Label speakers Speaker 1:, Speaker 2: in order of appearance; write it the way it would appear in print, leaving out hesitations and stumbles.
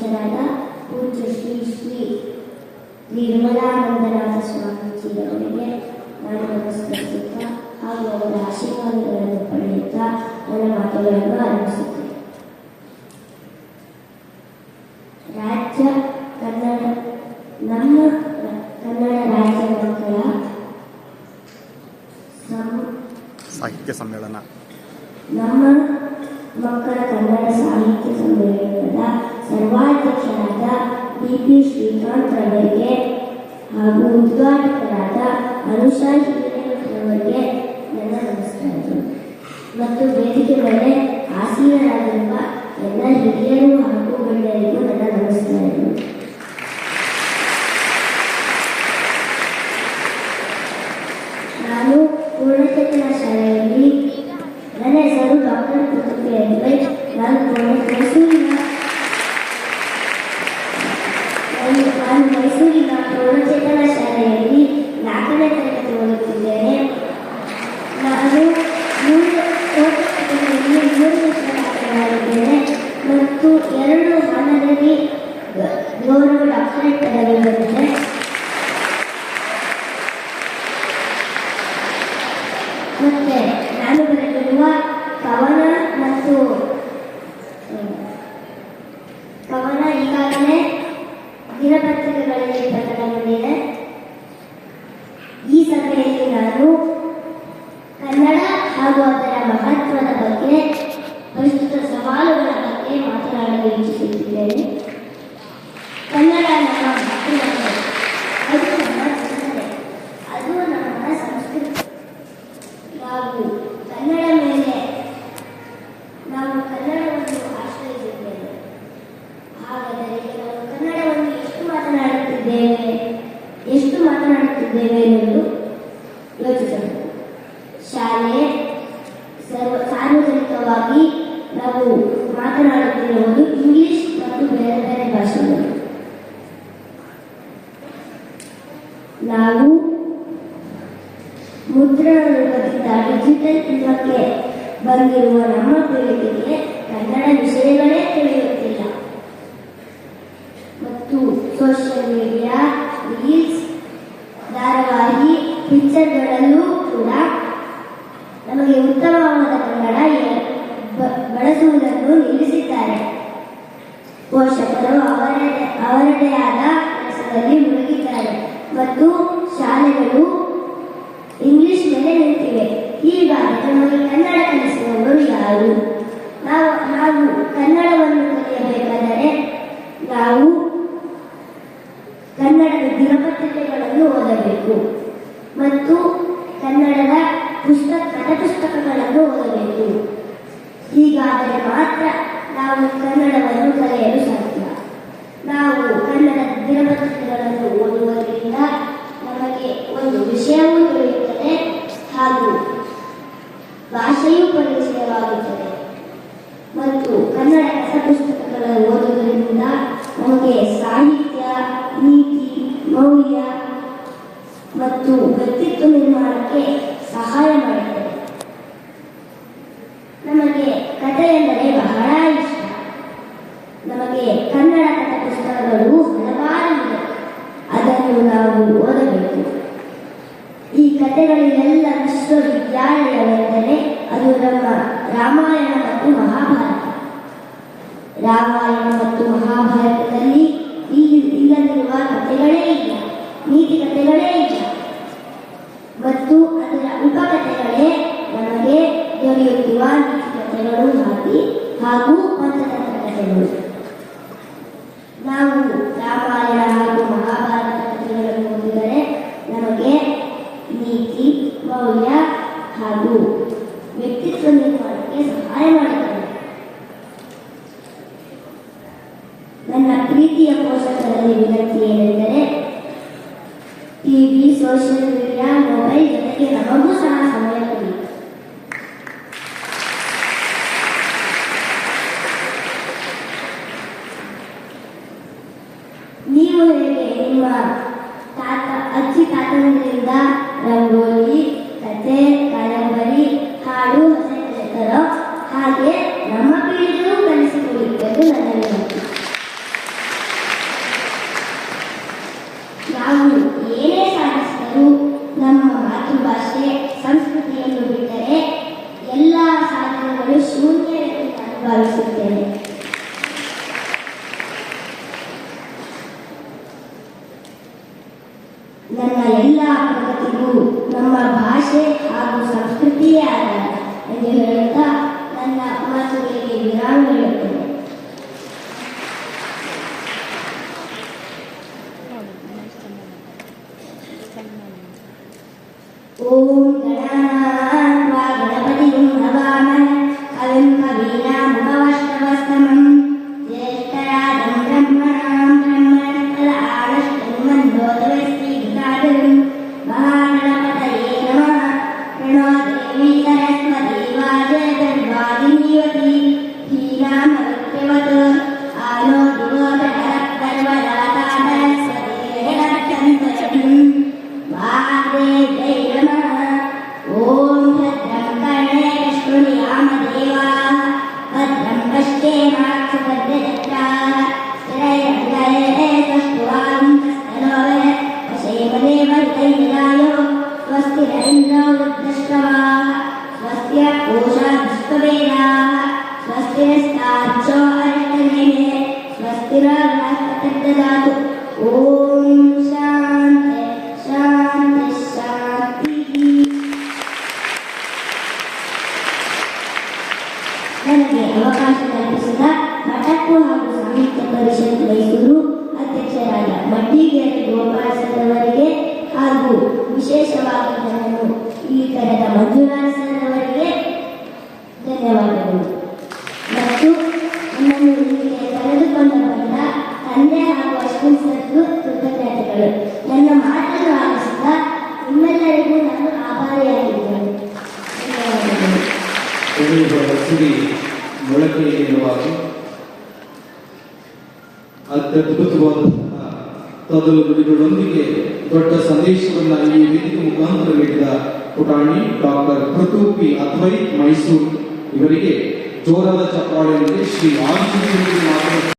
Speaker 1: ಅಧ್ಯಕ್ಷರಾದ ಪೂಜ್ಯ ಶ್ರೀ ಶ್ರೀ ನಿರ್ಮಲಾನಂದನಾಥ ಸ್ವಾಮೀಜಿಯವರಿಗೆ ನಾನು ನಮಸ್ಕರಿಸುತ್ತಾ ಹಾಗೂ ಅವರ ಆಶೀರ್ವಾದಗಳನ್ನು ಪಡೆಯುತ್ತಾ ನನ್ನ ಮಾತುಗಳನ್ನು ಆರಂಭಿಸುತ್ತೇನೆ. ರಾಜ್ಯ ಕನ್ನಡ ನಮ್ಮ ಕನ್ನಡ ರಾಜ್ಯ ಮಕ್ಕಳ
Speaker 2: ಸಾಹಿತ್ಯ ಸಮ್ಮೇಳನ
Speaker 1: ನಮ್ಮ ಮಕ್ಕಳ ಕನ್ನಡ ಸಾಹಿತ್ಯ ಸಮ್ಮೇಳನದ ಸರ್ವಾಧ್ಯಕ್ಷರಾದ ಡಿ.ಪಿ. ಶ್ರೀಕಾಂತ್ ಅವರಿಗೆ ಹಾಗೂ ಉದ್ಘಾಟಕರಾದ ಅನುಷಾ ಅವರಿಗೆ ನನ್ನ ನಮಸ್ಕಾರಗಳು ಮತ್ತು ವೇದಿಕೆ ಮೇಲೆ ಆಸೀನರಾಗಿರುವ ಎಲ್ಲ ಹಿರಿಯರು ಹಾಗೂ ಗಣ್ಯರಿಗೂ ನನ್ನ ನಮಸ್ಕಾರಗಳು. ನಾನು ಪೂರ್ಣಚೇತನ ಶಾಲೆಯಲ್ಲಿ ನನ್ನ ಹೆಸರು ಡಾಕ್ಟರ್ ಪುತ್ತೂರು ಎದ್ವೈ. ನಾನು ಮೈಸೂರಿನ ಪೂರ್ಣಚೇತನ ಶಾಲೆಯಲ್ಲಿ 4ನೇ ತರಗತಿ ಓದುತ್ತಿದ್ದೇನೆ. ನಾನು 3 ಚಿತ್ರಕಥೆಗಳಿದ್ದೇನೆ ಮತ್ತು 2 ಮಾನವರಿ ಗೌರವ ಡಾಕ್ಟರೇಟ್ ಪದವಿ ಬಂದಿದೆ. ಮತ್ತೆ ನಾನು ಬರೆದಿರುವ ಕವನ ಈಗಾಗಲೇ ದಿನಪತ್ರಿಕೆಗಳಲ್ಲಿ ಪ್ರಕಟಗೊಂಡಿದೆ. ಈ ಸಭೆಯಲ್ಲಿ ನಾನು ಕನ್ನಡ ಹಾಗೂ ಅದರ ಮಹತ್ವದ ಬಗ್ಗೆ, ಪ್ರಸ್ತುತ ಸವಾಲುಗಳ ಬಗ್ಗೆ ಮಾತನಾಡಲು ಇಚ್ಛಿಸುತ್ತಿದ್ದೇನೆ. ಕನ್ನಡ ನಮ್ಮ ಮಾತೃಭಾಷೆ, ಅದು ನಮ್ಮ ಚಿಂತನೆ, ಅದು ನಮ್ಮ ಸಂಸ್ಕೃತಿ. ನಾವು ಕನ್ನಡವನ್ನು ಆಶ್ರಯಿಸಿದ್ದೇವೆ. ಹಾಗಾದರೆ ನಾವು ಕನ್ನಡವನ್ನು ಎಷ್ಟು ಮಾತನಾಡುತ್ತಿದ್ದೇವೆ ಎಂದು ಯೋಚಿಸಬೇಕು. ಶಾಲೆ ಸಾರ್ವಜನಿಕವಾಗಿ ನಾವು ಮಾತನಾಡುತ್ತಿರುವುದು ಇಂಗ್ಲಿಷ್ ಮತ್ತು ಬೇರೆ ಬೇರೆ ಭಾಷೆಗಳು. ನಾವು ಮುದ್ರಣ ರೂಪದಿಂದ ಡಿಜಿಟಲ್ ಯುಗಕ್ಕೆ ಬಂದಿರುವ ನಮ್ಮ ಪೀಳಿಗೆಗೆ ಕನ್ನಡ ವಿಷಯಗಳೇ ತಿಳಿಯುತ್ತಿಲ್ಲ ಮತ್ತು ಸೋಷಿಯಲ್ ಮೀಡಿಯಾ, ರೀಲ್ಸ್, ಧಾರಾವಾಹಿ, ಪಿಕ್ಚರ್ಗಳಲ್ಲೂ ಕೂಡ ನಮಗೆ ಉತ್ತಮವಾದ ಕನ್ನಡ ಬಳಸುವುದನ್ನು ನಿಲ್ಲಿಸಿದ್ದಾರೆ. ಪೋಷಕರು ಅವರದೇ ಆದ ಕೆಲಸದಲ್ಲಿ ಮುಳುಗಿದ್ದಾರೆ ಮತ್ತು ಶಾಲೆಗಳು ಇಂಗ್ಲಿಷ್ ಮೇಲೆ ನಿಂತಿವೆ. ಹೀಗಾಗಿ ನಮಗೆ ಕನ್ನಡ ಕಲಿಸುವವರು ಯಾರು? ನಾವು ಕನ್ನಡವನ್ನು ಕಲಿಯಬೇಕಾದರೆ ನಾವು ಕನ್ನಡದ ದಿನಪತ್ರಿಕೆಗಳನ್ನು ಓದಬೇಕು ಮತ್ತು ಕನ್ನಡದ ಪಠ್ಯಪುಸ್ತಕಗಳನ್ನು ಓದಬೇಕು. ಹೀಗಾದರೆ ಮಾತ್ರ ನಾವು ಕನ್ನಡವನ್ನು ಕಲಿಯಲು ಸಾಧ್ಯ. ನಾವು ಕನ್ನಡದ ದಿನಪತ್ರಿಕೆಗಳನ್ನು ಓದುವುದರಿಂದ ನಮಗೆ ಒಂದು ವಿಷಯವೂ ತಿಳಿಯುತ್ತದೆ ಹಾಗೂ ಭಾಷೆಯೂ ಪರಿಚಯವಾಗುತ್ತದೆ ಮತ್ತು ಕನ್ನಡ ಪುಸ್ತಕಗಳನ್ನು ಓದುವುದರಿಂದ ನಮಗೆ ಸಾಹಿತ್ಯ, ನೀತಿ, ಮೌಲ್ಯ ಮತ್ತು ವ್ಯಕ್ತಿತ್ವ ನಿರ್ಮಾಣಕ್ಕೆ ಸಹಾಯ ಮಾಡುತ್ತದೆ. ನಮಗೆ ಕಥೆ ಎಂದರೆ ಬಹಳ ಇಷ್ಟ. ನಮಗೆ ಕನ್ನಡ ಪುಸ್ತಕಗಳು ಹಲವಾರು ಇದೆ. ಅದನ್ನು ನಾವು ಓದಬೇಕು. ಈ ಕಥೆಗಳಿಗೆಲ್ಲ ವಿಶ್ವವಿದ್ಯಾಲಯವೆಂದರೆ ಅದು ನಮ್ಮ ರಾಮಾಯಣ ಮತ್ತು ಮಹಾಭಾರತ. ರಾಮಾಯಣ ಮತ್ತು ಮಹಾಭಾರತದಲ್ಲಿ ಇಲ್ಲದಿರುವ ಕಥೆಗಳೇ ಇಲ್ಲ, ನೀತಿ ಕಥೆಗಳೇ ಇಲ್ಲ ಮತ್ತು ಅದರ ಉಪಕಥೆಗಳೇ ನಮಗೆ ದೊರೆಯುತ್ತಿರುವ ನೀತಿ ಕಥೆಗಳು ಹಾಗೂ ಪಂಚತಂತ್ರ ಕಥೆಗಳು. ನಾವು ರಾಮಾಯಣ ಹಾಗೂ ಮಹಾಭಾರತ ಕಥೆಗಳನ್ನು ಓದಿದರೆ ನಮಗೆ ನೀತಿ, ಮೌಲ್ಯ ಹಾಗೂ ವ್ಯಕ್ತಿತ್ವ ನಿರ್ಮಾಣಕ್ಕೆ ಸಹಾಯ ಮಾಡುತ್ತದೆ. ನನ್ನ ಪ್ರೀತಿಯ ಪೋಷಕರಲ್ಲಿ ವಿನಂತಿ ಏನೆಂದರೆ ಟಿವಿ, ಸೋಷಿಯಲ್ ಮೀಡಿಯಾ, ಮೊಬೈಲ್ ಜೊತೆಗೆ ನಮಗೂ ಸಹ ಸಮಯ ಕೊಡಿ. ನೀವು ಹೇಗೆ ನಿಮ್ಮ ಅಜ್ಜಿ ತಾತನಿಂದ ರಂಗೋಲಿ, ಕಥೆ, ಕಾದಂಬರಿ, ಹಾಡು, ಹೊಸ ಕಲಿತರೋ ಹಾಗೆ ನಮ್ಮ ಪೀಳಿಗೆಯೂ ಕಲಿಸಿಕೊಡಿ ಎಂದು ನನ್ನ ವಿನಂತಿ. ಎಲ್ಲ ಪ್ರಗತಿಗೂ ನಮ್ಮ ಭಾಷೆ ಹಾಗೂ ಸಂಸ್ಕೃತಿಯೇ ಆಧಾರ ಎಂದು ಹೇಳುತ್ತಾ ನನ್ನ ಮಾತುಗಳಿಗೆ ವಿರಾಮ ನೀಡುತ್ತೇನೆ. ಓಂ ಗಣಾನಾನ್ವಾ ಗಣಪತಿಂ ಹವಾಮಹೇ ಕವಿಂ ಕವೀನಾಮುಪವಸ್ತ್ರವಸ್ತಮಂ ಜ್ಯೇಷ್ಠರಾಜಂ ಬ್ರಹ್ಮಣಾಂ ಬ್ರಹ್ಮಣಸ್ಪದ ಆನಶ್ವನ್ಮನ್ಯೋತವೇಸ್ತ್ರೀಗೃತಾದಿಂ ಮಹಾಗಣಪತಯೇ ನಮಃ. ಪ್ರಣೋ ದೇವಿ ಸರಸ್ವತಿ ವಾಜಗರ್ವಾದಿನೀವತಿ ಧೀನಾಮರುತ್ಯವತ್ ಆನೋ ದಿವೋದಕರಕ್ಕರ್ವದಾತಾ ಸರಸ್ವತಿ ವಾಗ್ದೇವ್ಯೈ ನಮಃ. ಓಂ ಭದ್ರಂ ಕರ್ಣೇನ ಶೃಣುಯಾಮದೇವಾಃ ಭದ್ರಂ ಪಶ್ಯೇಮಾಕ್ಷುಭದ್ರಜತ್ರಾಃ ಸ್ಥಿರೈರಂಗೈಃ ಸಷ್ಟುವಾಗುಂತಸ್ತನೋಃ ವಶೇಮದೇವೈರ್ಯದಾಯೋ ಸ್ವಸ್ತಿ ನ ಇಂದ್ರೋ ವೃद्धಶ್ರವಾಃ ಸ್ವಸ್ತಿ ನ पूषा विश्ववेदाः स्वस्ति नस्तार्क्ष्यो अरिष्टनेमिः स्वस्ति न बृहस्पतिर्ददातु. ಓಂ ಶಾಂತಿ ಶಾಂತಿ ಶಾಂತಿ. ನನಗೆ ಅವಕಾಶ ಕಲ್ಪಿಸಿದ ಮಠಕ್ಕೂ ಹಾಗೂ ಸಾಹಿತ್ಯ ಪರಿಷತ್ ಮೈಸೂರು ಅಧ್ಯಕ್ಷರಾದ ಮಡ್ಡಿಗೇರಿ ಗೋಪಾಲ ಸರ್ ಅವರಿಗೆ ಹಾಗೂ ವಿಶೇಷವಾಗಿ ನನ್ನನ್ನು ಇಲ್ಲಿ ಕರೆದ ಮಂಜುನಾಥ್ ಸರ್ ಅವರಿಗೆ ಧನ್ಯವಾದಗಳು. ಮತ್ತು ನನ್ನನ್ನು ಇಲ್ಲಿಗೆ ಕರೆದುಕೊಂಡು ಬಂದ ತಂದೆ ಹಾಗೂ ಅಶ್ವಿನ್ ಸರ್ಗೂ ಕೃತಜ್ಞತೆಗಳು. ನನ್ನ ಮಾತನ್ನು ಆಲಿಸಿದ ನಿಮ್ಮೆಲ್ಲರಿಗೂ ನಾನು ಆಭಾರಿಯಾಗಿದ್ದೇನೆ. ಧನ್ಯವಾದಗಳು.
Speaker 3: ಸಿರಿ ಮೊಳಕೆಯಿರುವಾಗ ಅತ್ಯದ್ಭುತವಾದಂತಹ ತೊದಲು ನುಡಿಗಳೊಂದಿಗೆ ದೊಡ್ಡ ಸಂದೇಶವನ್ನು ಈ ವೇದಿಕೆ ಮುಖಾಂತರ ನೀಡಿದ ಪುಟಾಣಿ ಡಾಕ್ಟರ್ ಪ್ರತೂಪಿ ಅದ್ವೈತ್ ಮೈಸೂರು ಇವರಿಗೆ ಜೋರಾದ ಚಪ್ಪಾಳೆಯೊಂದಿಗೆ ಶ್ರೀ ಆಂಜನೇಯ ಮಾತನಾಡುತ್ತಾರೆ.